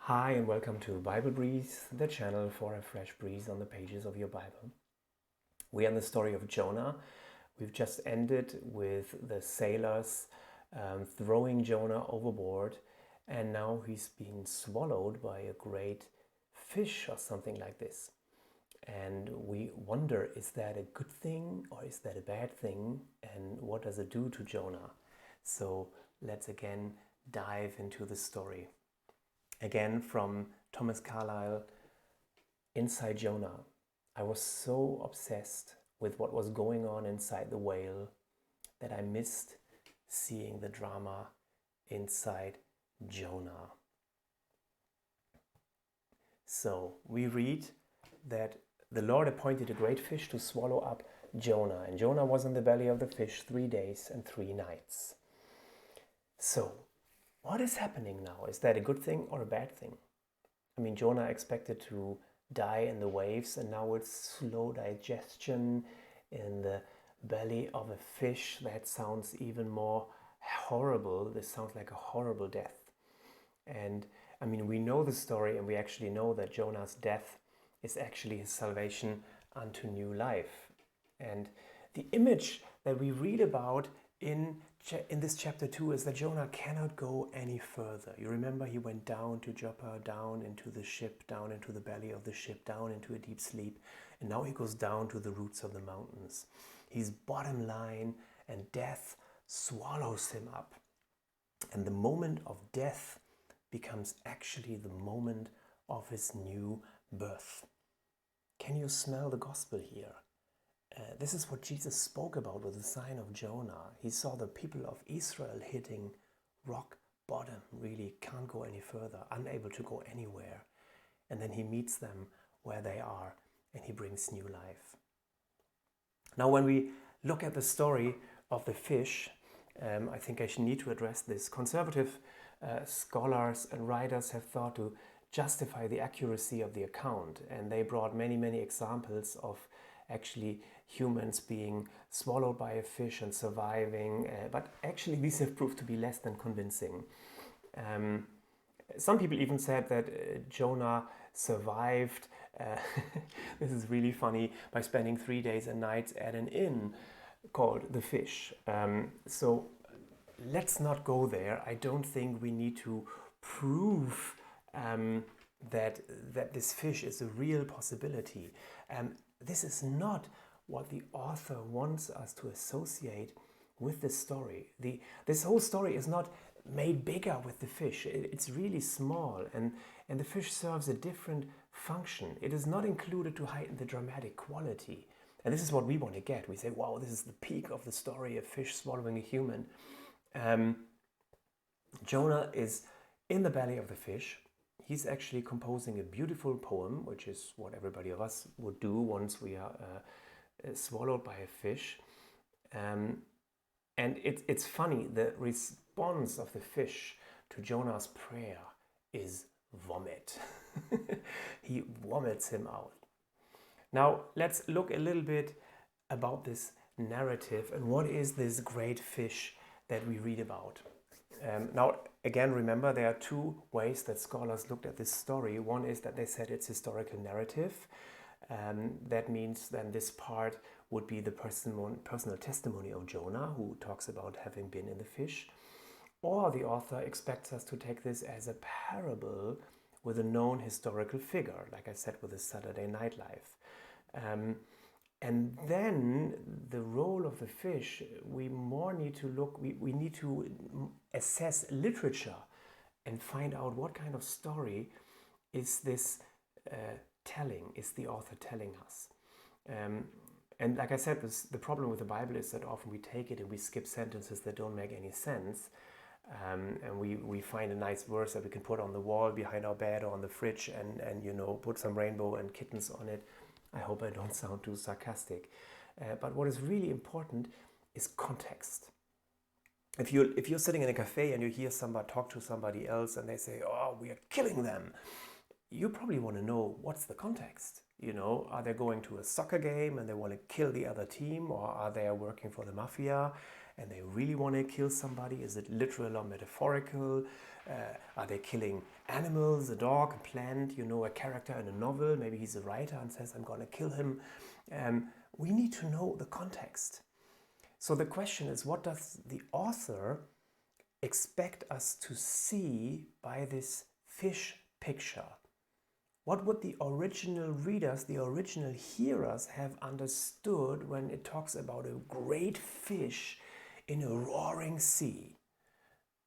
Hi, and welcome to Bible Breeze, the channel for a fresh breeze on the pages of your Bible. We are in the story of Jonah. We've just ended with the sailors throwing Jonah overboard, and now he's been swallowed by a great fish or something like this. And we wonder, is that a good thing or is that a bad thing? And what does it do to Jonah? So let's again dive into the story. Again, from Thomas Carlyle, Inside Jonah. I was so obsessed with what was going on inside the whale that I missed seeing the drama inside Jonah. So we read that the Lord appointed a great fish to swallow up Jonah, and Jonah was in the belly of the fish 3 days and 3 nights. So what is happening now? Is that a good thing or a bad thing? I mean, Jonah expected to die in the waves, and now it's slow digestion in the belly of a fish. That sounds even more horrible. This sounds like a horrible death. And I mean, we know the story, and we actually know that Jonah's death is actually his salvation unto new life. And the image that we read about in this chapter 2 is that Jonah cannot go any further. You remember he went down to Joppa, down into the ship, down into the belly of the ship, down into a deep sleep, and now he goes down to the roots of the mountains. He's bottom line, and death swallows him up. And the moment of death becomes actually the moment of his new birth. Can you smell the gospel here? This is what Jesus spoke about with the sign of Jonah. He saw the people of Israel hitting rock bottom, really can't go any further, unable to go anywhere. And then he meets them where they are, and he brings new life. Now, when we look at the story of the fish, I think I need to address this. Conservative scholars and writers have thought to justify the accuracy of the account, and they brought many examples of actually humans being swallowed by a fish and surviving, but actually these have proved to be less than convincing. Some people even said that Jonah survived, this is really funny, by spending 3 days and nights at an inn called The Fish. So let's not go there. I don't think we need to prove that this fish is a real possibility. This is not what the author wants us to associate with this story. This whole story is not made bigger with the fish. It's really small, and the fish serves a different function. It is not included to heighten the dramatic quality. And this is what we want to get. We say, wow, this is the peak of the story, a fish swallowing a human. Jonah is in the belly of the fish. He's actually composing a beautiful poem, which is what everybody of us would do once we are swallowed by a fish. And it's funny, the response of the fish to Jonah's prayer is vomit. He vomits him out. Now, let's look a little bit about this narrative and what is this great fish that we read about. Now, again, remember, there are two ways that scholars looked at this story. One is that they said it's historical narrative. That means then this part would be the personal testimony of Jonah, who talks about having been in the fish. Or the author expects us to take this as a parable with a known historical figure, like I said, with the Saturday Night Live. And then the role of the fish, we more need to look, we need to assess literature and find out what kind of story is this telling, is the author telling us. And like I said, the problem with the Bible is that often we take it and we skip sentences that don't make any sense. And we find a nice verse that we can put on the wall behind our bed or on the fridge and you know, put some rainbow and kittens on it. I hope I don't sound too sarcastic. But what is really important is context. If you're sitting in a cafe and you hear somebody talk to somebody else and they say, oh, we are killing them, you probably want to know what's the context. You know, are they going to a soccer game and they want to kill the other team, or are they working for the mafia and they really want to kill somebody. Is it literal or metaphorical? Are they killing animals, a dog, a plant, a character in a novel? Maybe he's a writer and says, I'm going to kill him. We need to know the context. So the question is, what does the author expect us to see by this fish picture? What would the original readers, the original hearers have understood when it talks about a great fish in a roaring sea?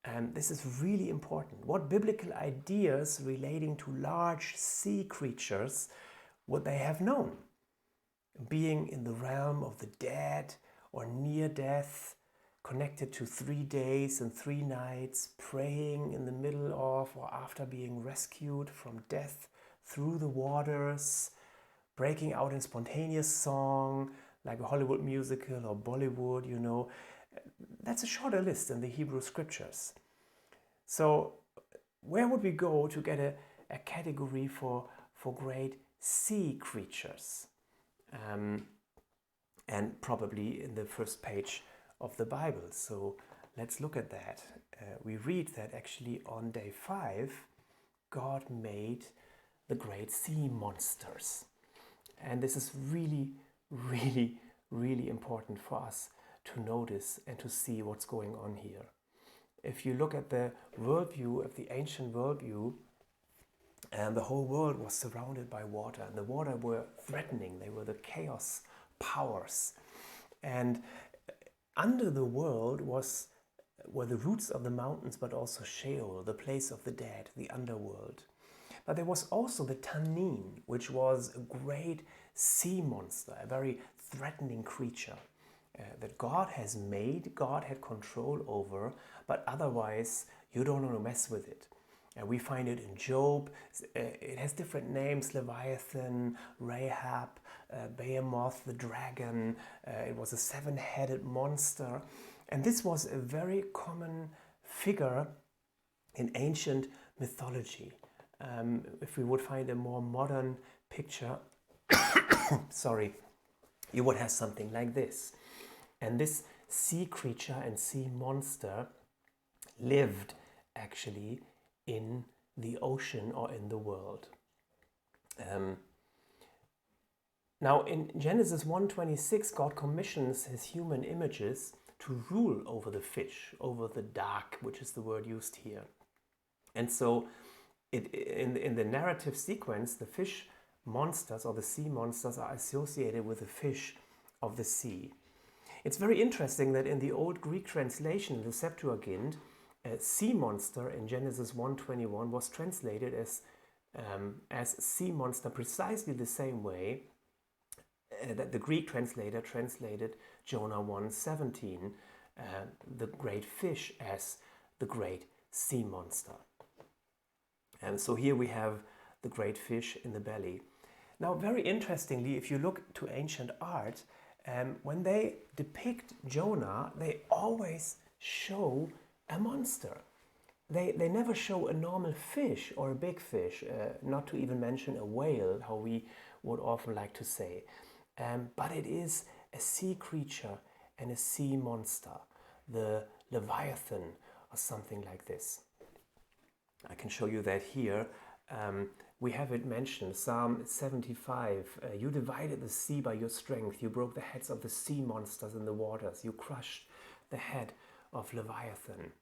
And this is really important. What biblical ideas relating to large sea creatures would they have known? Being in the realm of the dead or near death, connected to 3 days and 3 nights, praying in the middle of or after being rescued from death through the waters, breaking out in spontaneous song like a Hollywood musical or Bollywood, That's a shorter list in the Hebrew scriptures. So where would we go to get a category for great sea creatures? And probably in the first page of the Bible. So let's look at that. We read that actually on day 5, God made the great sea monsters. And this is really, really, really important for us to notice and to see what's going on here. If you look at the worldview, of the ancient worldview, and the whole world was surrounded by water, and the water were threatening. They were the chaos powers. And under the world were the roots of the mountains, but also Sheol, the place of the dead, the underworld. But there was also the Tannin, which was a great sea monster, a very threatening creature that God has made, God had control over, but otherwise you don't want to mess with it. We find it in Job. It has different names: Leviathan, Rahab, Behemoth, the dragon. It was a 7-headed monster. And this was a very common figure in ancient mythology. If we would find a more modern picture, you would have something like this. And this sea creature and sea monster lived actually in the ocean or in the world. Now in Genesis 1:26, God commissions his human images to rule over the fish, over the dark, which is the word used here. And so in the narrative sequence, the fish monsters or the sea monsters are associated with the fish of the sea. It's very interesting that in the old Greek translation, the Septuagint, sea monster in Genesis 1:21 was translated as sea monster precisely the same way that the Greek translator translated Jonah 1:17, the great fish, as the great sea monster. And so here we have the great fish in the belly. Now, very interestingly, if you look to ancient art, when they depict Jonah, they always show a monster. They never show a normal fish or a big fish, not to even mention a whale, how we would often like to say. But it is a sea creature and a sea monster, the Leviathan or something like this. I can show you that here. We have it mentioned, Psalm 75, you divided the sea by your strength, you broke the heads of the sea monsters in the waters, you crushed the head of Leviathan.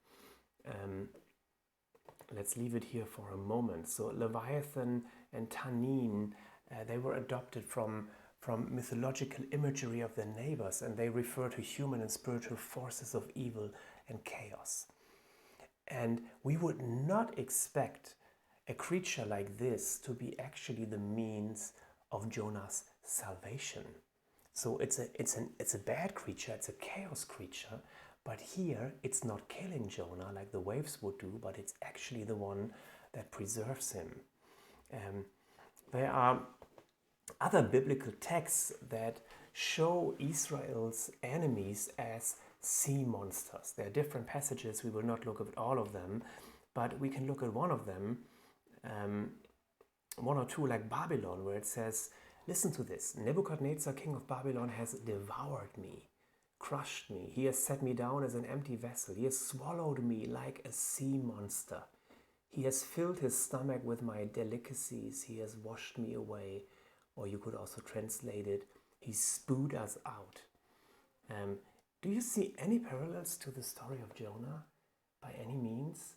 Let's leave it here for a moment. So Leviathan and Tannin, they were adopted from mythological imagery of their neighbors, and they refer to human and spiritual forces of evil and chaos. And we would not expect a creature like this to be actually the means of Jonah's salvation. So it's a bad creature, it's a chaos creature, but here it's not killing Jonah like the waves would do, but it's actually the one that preserves him. There are other biblical texts that show Israel's enemies as sea monsters. There are different passages, we will not look at all of them, but we can look at one of them, one or two, like Babylon, where it says, listen to this, Nebuchadnezzar, king of Babylon, has devoured me, crushed me. He has set me down as an empty vessel. He has swallowed me like a sea monster. He has filled his stomach with my delicacies. He has washed me away. Or you could also translate it, he spewed us out. Do you see any parallels to the story of Jonah by any means?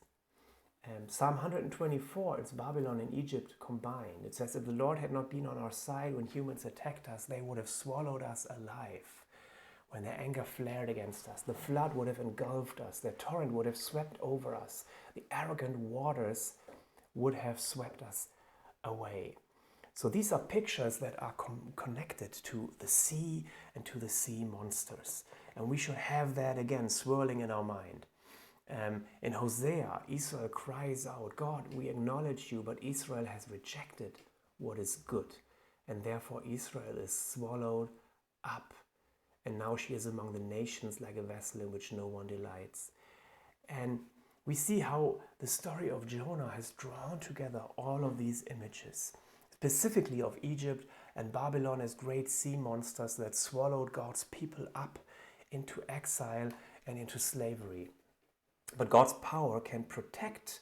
Psalm 124, it's Babylon and Egypt combined. It says, if the Lord had not been on our side when humans attacked us, they would have swallowed us alive. When their anger flared against us, the flood would have engulfed us, the torrent would have swept over us, the arrogant waters would have swept us away. So these are pictures that are connected to the sea and to the sea monsters. And we should have that again swirling in our mind. In Hosea, Israel cries out, God, we acknowledge you, but Israel has rejected what is good. And therefore Israel is swallowed up. And now she is among the nations like a vessel in which no one delights. And we see how the story of Jonah has drawn together all of these images, specifically of Egypt and Babylon as great sea monsters that swallowed God's people up into exile and into slavery. But God's power can protect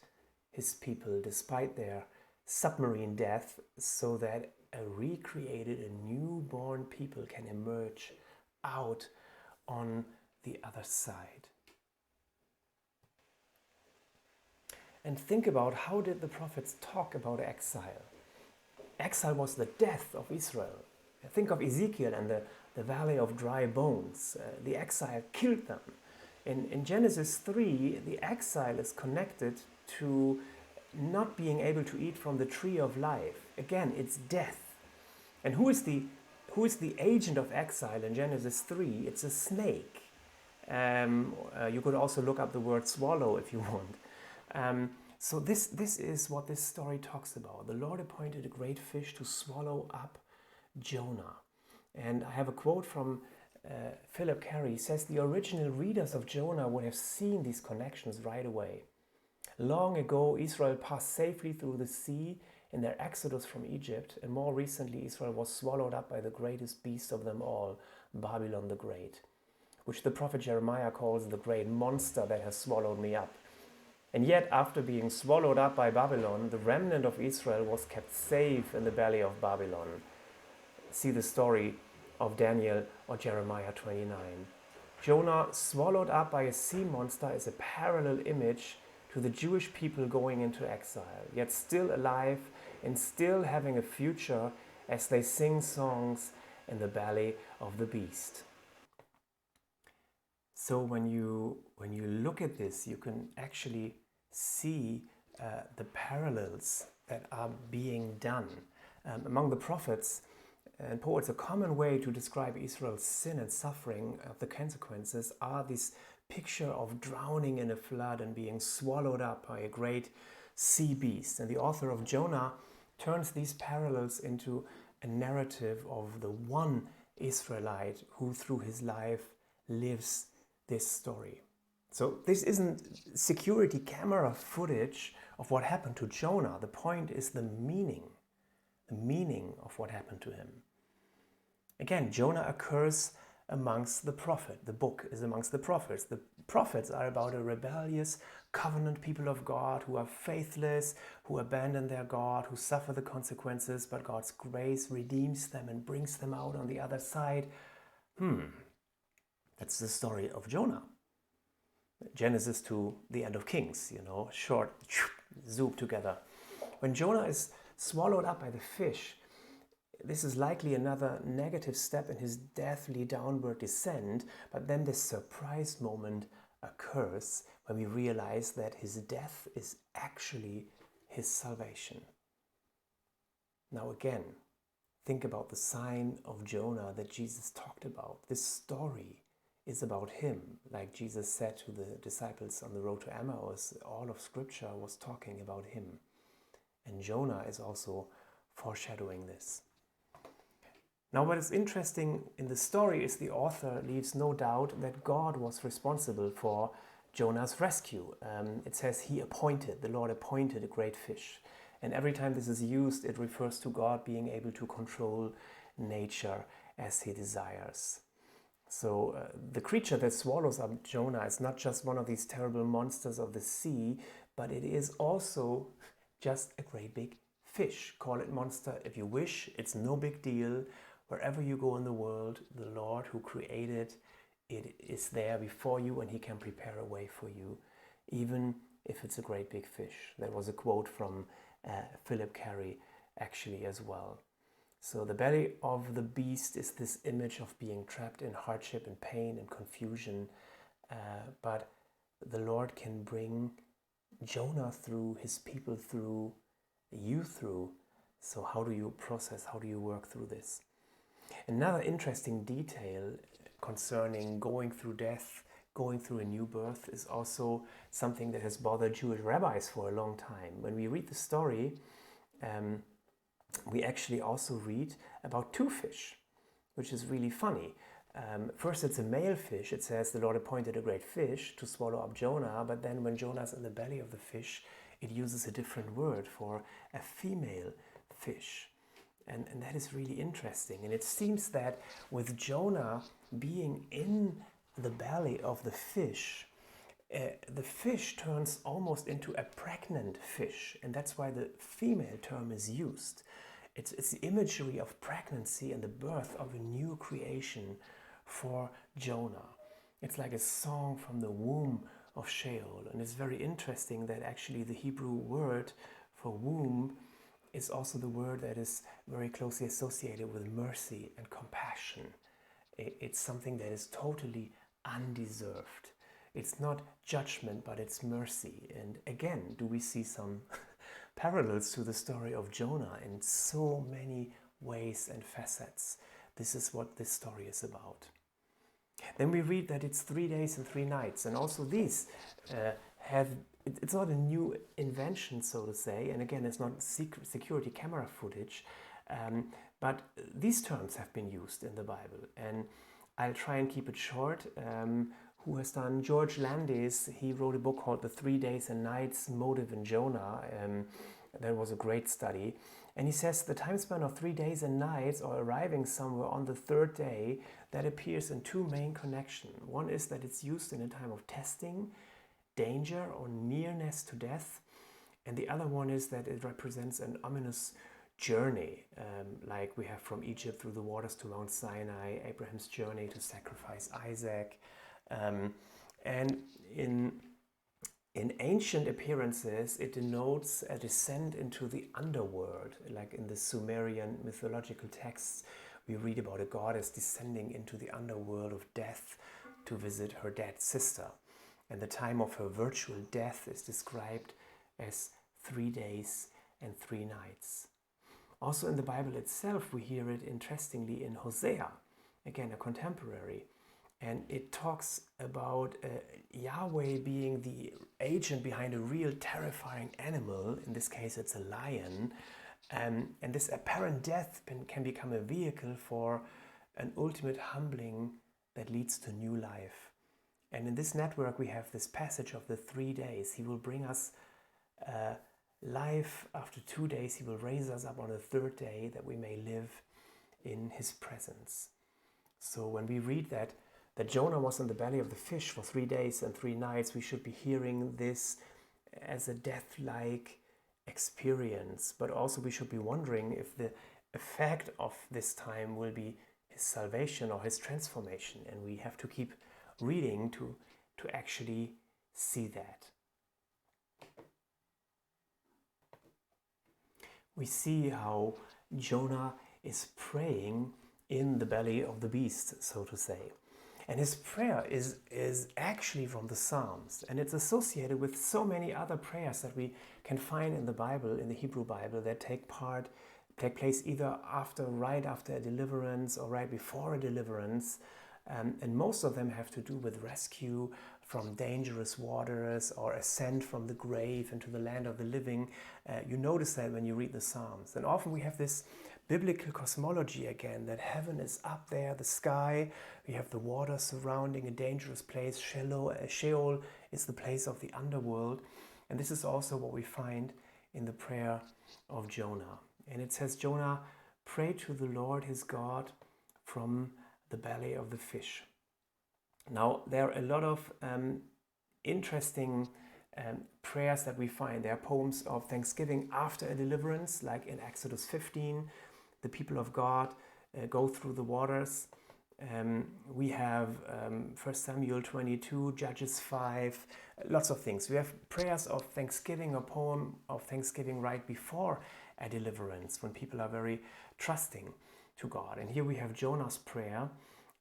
his people despite their submarine death, so that a recreated and newborn people can emerge out on the other side. And think about, how did the prophets talk about exile? Exile was the death of Israel. Think of Ezekiel and the valley of dry bones. The exile killed them. In Genesis 3, the exile is connected to not being able to eat from the tree of life. Again, it's death. And who is the agent of exile in Genesis 3? It's a snake. You could also look up the word swallow if you want. So this is what this story talks about. The Lord appointed a great fish to swallow up Jonah. And I have a quote from Philip Carey. He says, the original readers of Jonah would have seen these connections right away. Long ago, Israel passed safely through the sea in their exodus from Egypt, and more recently, Israel was swallowed up by the greatest beast of them all, Babylon the Great, which the prophet Jeremiah calls the great monster that has swallowed me up. And yet, after being swallowed up by Babylon, the remnant of Israel was kept safe in the belly of Babylon. See the story of Daniel or Jeremiah 29. Jonah, swallowed up by a sea monster, is a parallel image to the Jewish people going into exile, yet still alive and still having a future as they sing songs in the belly of the beast. So when you look at this, you can actually see the parallels that are being done. Among the prophets and poets, a common way to describe Israel's sin and suffering of the consequences are this picture of drowning in a flood and being swallowed up by a great sea beast. And the author of Jonah turns these parallels into a narrative of the one Israelite who through his life lives this story. So this isn't security camera footage of what happened to Jonah. The point is the meaning of what happened to him. Again, Jonah occurs amongst the prophet. The book is amongst the prophets. The prophets are about a rebellious covenant people of God who are faithless, who abandon their God, who suffer the consequences, but God's grace redeems them and brings them out on the other side. That's the story of Jonah. Genesis to the end of Kings, short, zoom together. When Jonah is swallowed up by the fish, this is likely another negative step in his deathly downward descent, but then this surprise moment occurs when we realize that his death is actually his salvation. Now again, think about the sign of Jonah that Jesus talked about. This story is about him. Like Jesus said to the disciples on the road to Emmaus, all of Scripture was talking about him. And Jonah is also foreshadowing this. Now, what is interesting in the story is the author leaves no doubt that God was responsible for Jonah's rescue. It says the Lord appointed a great fish. And every time this is used, it refers to God being able to control nature as he desires. So the creature that swallows up Jonah is not just one of these terrible monsters of the sea, but it is also just a great big fish. Call it monster if you wish. It's no big deal. Wherever you go in the world, the Lord who created it is there before you, and he can prepare a way for you, even if it's a great big fish. That was a quote from Philip Carey actually as well. So the belly of the beast is this image of being trapped in hardship and pain and confusion, but the Lord can bring Jonah through, his people through, you through. So how do you process, how do you work through this? Another interesting detail concerning going through death, going through a new birth, is also something that has bothered Jewish rabbis for a long time. When we read the story, we actually also read about two fish, which is really funny. First, it's a male fish. It says the Lord appointed a great fish to swallow up Jonah, but then when Jonah is in the belly of the fish, it uses a different word for a female fish. And that is really interesting. And it seems that with Jonah being in the belly of the fish turns almost into a pregnant fish. And that's why the female term is used. It's the imagery of pregnancy and the birth of a new creation for Jonah. It's like a song from the womb of Sheol. And it's very interesting that actually the Hebrew word for womb is also the word that is very closely associated with mercy and compassion. It's something that is totally undeserved. It's not judgment, but it's mercy. And again, do we see some parallels to the story of Jonah in so many ways and facets? This is what this story is about. Then we read that it's 3 days and 3 nights, and also these it's not a new invention, so to say, and again, it's not security camera footage, but these terms have been used in the Bible, and I'll try and keep it short. Who has done? George Landis, he wrote a book called The 3 Days and Nights Motive in Jonah. That was a great study. And he says the time span of 3 days and nights, or arriving somewhere on the third day, that appears in two main connections. One is that it's used in a time of testing, danger, or nearness to death. And the other one is that it represents an ominous journey, like we have from Egypt through the waters to Mount Sinai, Abraham's journey to sacrifice Isaac. And in ancient appearances, it denotes a descent into the underworld. Like in the Sumerian mythological texts, we read about a goddess descending into the underworld of death to visit her dead sister. And the time of her virtual death is described as 3 days and 3 nights. Also in the Bible itself, we hear it interestingly in Hosea, again a contemporary. And it talks about Yahweh being the agent behind a real terrifying animal. In this case, it's a lion. And this apparent death can become a vehicle for an ultimate humbling that leads to new life. And in this network, we have this passage of the 3 days. He will bring us life after 2 days. He will raise us up on the third day that we may live in his presence. So when we read that Jonah was in the belly of the fish for 3 days and 3 nights, we should be hearing this as a death-like experience. But also we should be wondering if the effect of this time will be his salvation or his transformation. And we have to keep reading to actually see that. We see how Jonah is praying in the belly of the beast, so to say. And his prayer is actually from the Psalms, and it's associated with so many other prayers that we can find in the Bible, in the Hebrew Bible, that take place either right after a deliverance or right before a deliverance. And most of them have to do with rescue from dangerous waters or ascent from the grave into the land of the living. You notice that when you read the Psalms. And often we have this biblical cosmology again, that heaven is up there, the sky, we have the water surrounding a dangerous place. Sheol is the place of the underworld. And this is also what we find in the prayer of Jonah. And it says, Jonah prayed to the Lord his God from the belly of the fish. Now, there are a lot of interesting prayers that we find. There are poems of thanksgiving after a deliverance, like in Exodus 15, the people of God go through the waters. We have 1 Samuel 22, Judges 5, lots of things. We have prayers of thanksgiving, a poem of thanksgiving right before a deliverance, when people are very trusting to God. And here we have Jonah's prayer.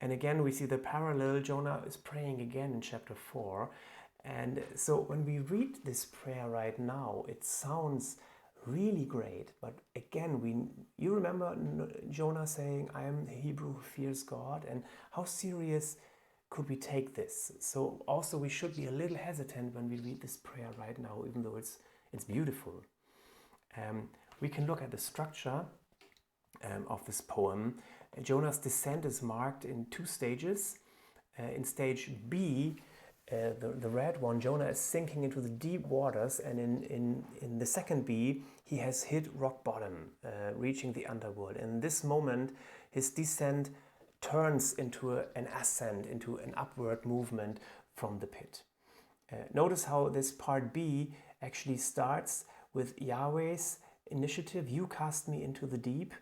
And again, we see the parallel. Jonah is praying again in chapter 4. And so when we read this prayer right now, it sounds really great. But again, you remember Jonah saying, I am the Hebrew who fears God. And how serious could we take this? So also we should be a little hesitant when we read this prayer right now, even though it's beautiful. We can look at the structure of this poem. Jonah's descent is marked in 2 stages. In stage B, the red one, Jonah is sinking into the deep waters, and in the second B, he has hit rock bottom, reaching the underworld. And in this moment, his descent turns into an ascent, into an upward movement from the pit. Notice how this part B actually starts with Yahweh's initiative, you cast me into the deep.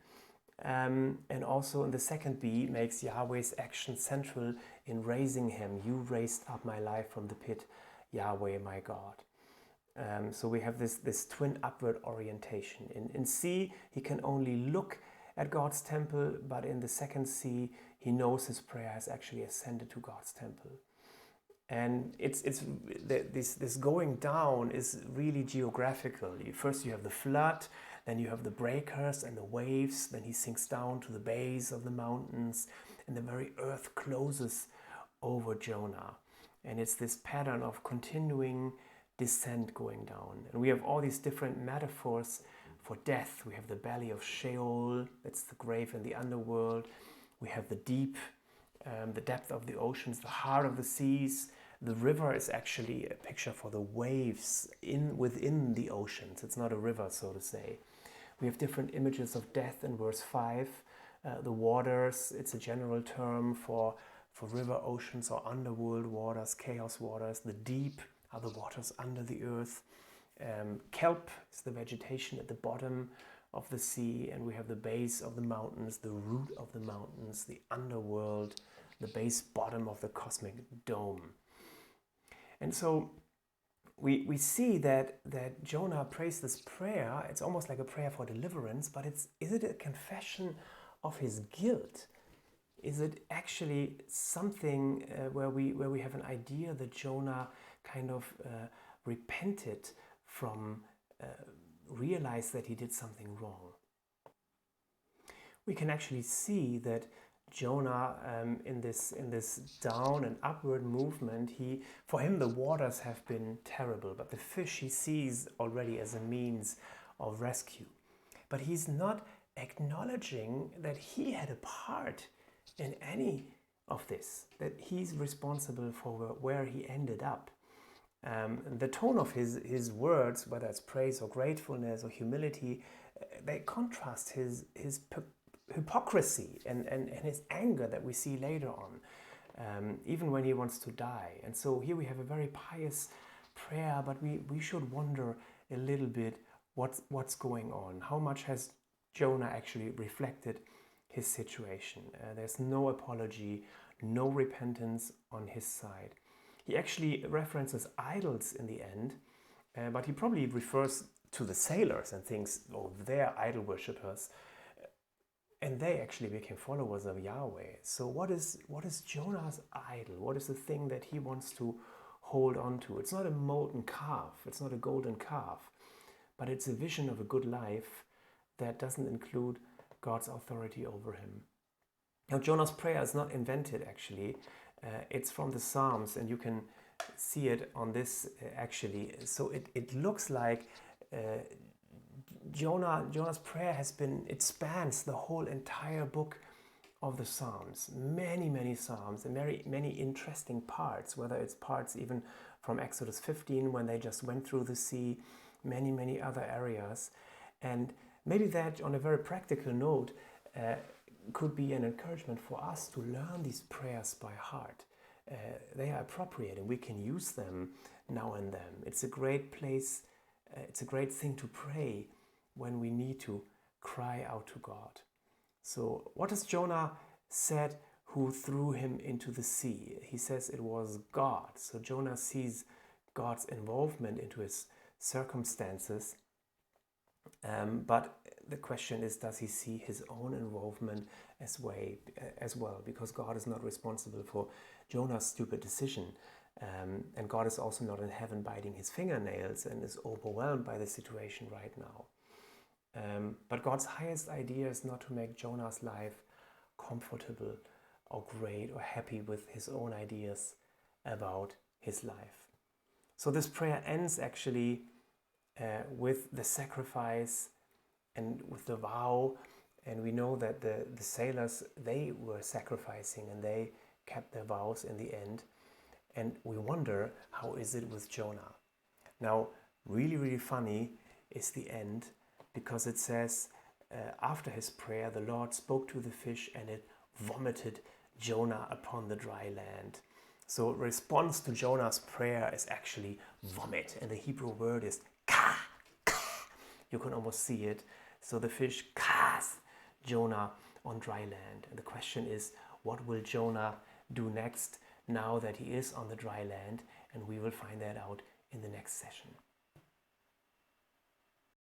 And also in the second B makes Yahweh's action central in raising him. You raised up my life from the pit, Yahweh my God. So we have this twin upward orientation. In C, he can only look at God's temple, but in the second C, he knows his prayer has actually ascended to God's temple. And this going down is really geographical. First you have the flood, then you have the breakers and the waves, then he sinks down to the base of the mountains, and the very earth closes over Jonah. And it's this pattern of continuing descent going down. And we have all these different metaphors for death. We have the belly of Sheol, that's the grave in the underworld. We have the deep, the depth of the oceans, the heart of the seas. The river is actually a picture for the waves within the oceans. It's not a river, so to say. We have different images of death in verse 5. The waters, it's a general term for river oceans or underworld waters, chaos waters. The deep are the waters under the earth. Kelp is the vegetation at the bottom of the sea, and we have the base of the mountains, the root of the mountains, the underworld, the base bottom of the cosmic dome. And so we see that Jonah prays this prayer. It's almost like a prayer for deliverance, but is it a confession of his guilt? Is it actually something where we have an idea that Jonah kind of repented from, realized that he did something wrong? We can actually see that Jonah, in this down and upward movement, for him the waters have been terrible, but the fish he sees already as a means of rescue. But he's not acknowledging that he had a part in any of this, that he's responsible for where he ended up. The tone of his words, whether it's praise or gratefulness or humility, they contrast his hypocrisy and his anger that we see later on, even when he wants to die. And so here we have a very pious prayer, but we should wonder a little bit what's going on. How much has Jonah actually reflected his situation? There's no apology, no repentance on his side. He actually references idols in the end, but he probably refers to the sailors and thinks, oh, they're idol worshippers. And they actually became followers of Yahweh. So what is Jonah's idol? What is the thing that he wants to hold on to? It's not a molten calf. It's not a golden calf. But it's a vision of a good life that doesn't include God's authority over him. Now, Jonah's prayer is not invented, actually. It's from the Psalms, and you can see it on this, actually. So it looks like Jonah's prayer it spans the whole entire book of the Psalms. Many Psalms and many interesting parts, whether it's parts even from Exodus 15 when they just went through the sea, many other areas. And maybe that, on a very practical note, could be an encouragement for us to learn these prayers by heart. they are appropriate and we can use them now and then. It's a great place, it's a great thing to pray when we need to cry out to God. So what does Jonah said who threw him into the sea? He says it was God. So Jonah sees God's involvement into his circumstances. But the question is, does he see his own involvement as well? Because God is not responsible for Jonah's stupid decision. And God is also not in heaven biting his fingernails and is overwhelmed by the situation right now. But God's highest idea is not to make Jonah's life comfortable or great or happy with his own ideas about his life. So this prayer ends actually with the sacrifice and with the vow. And we know that the sailors, they were sacrificing and they kept their vows in the end. And we wonder, how is it with Jonah? Now, really, really funny is the end, because it says, after his prayer, the Lord spoke to the fish and it vomited Jonah upon the dry land. So response to Jonah's prayer is actually vomit. And the Hebrew word is ka. You can almost see it. So the fish cast Jonah on dry land. And the question is, what will Jonah do next now that he is on the dry land? And we will find that out in the next session.